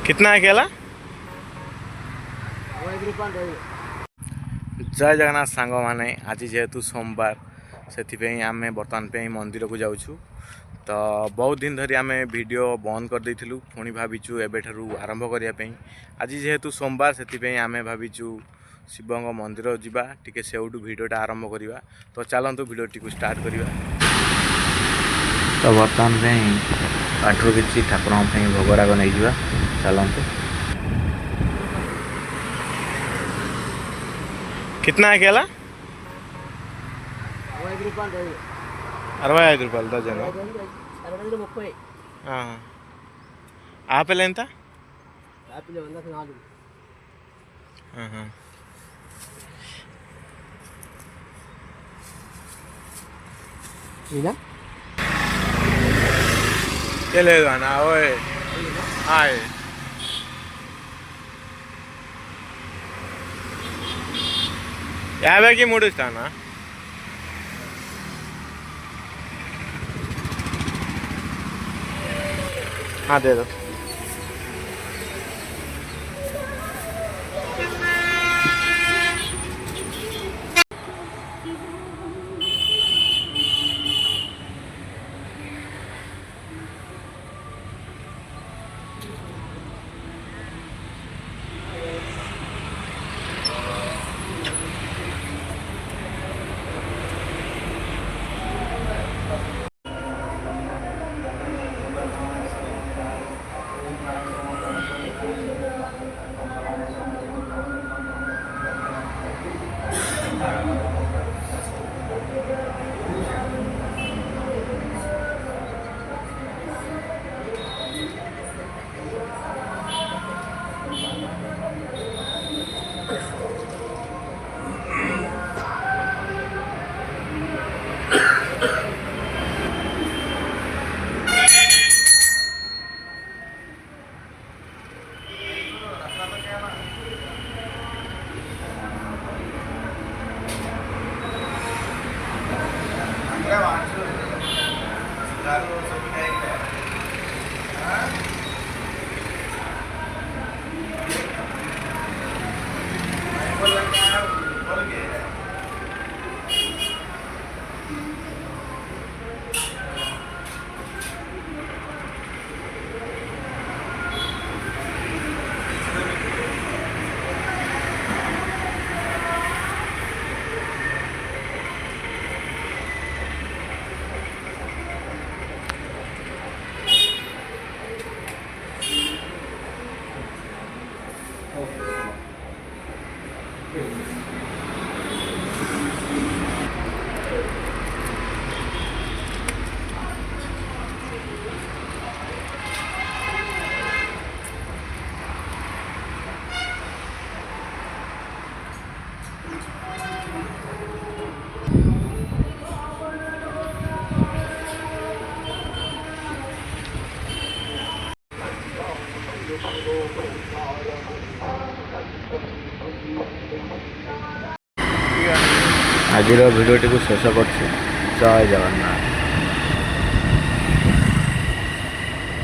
कितना है केला? जय जगन्नाथ सांग माने आज जेहेतु सोमवार से आम बर्तमान पे मंदिर को जाऊँ। तो बहुत दिन धरी आम वीडियो बंद कर देलु पुणी भाविचु एबेठारु आरंभ करने। आज जेहेतु सोमवार से आम भाविचु शिव मंदिर जावा टिके सेउटू वीडियोटा आरंभ करवा। तो चलतु वीडियो स्टार्ट करवा। तो बर्तमान पाठर किसी ठाकुर भोगराग नहीं जावा चलतु। कितना है केला? 65 రూపాయలు డజన్. ఆపిల్ ఎంత? ఆపిల్ 104. లేదు అన్న ఓయ్ హాయ్ 50కి 3 ఇస్తానా? हाँ दे दो। आज भिडियो शेष कर जय जगन्नाथ।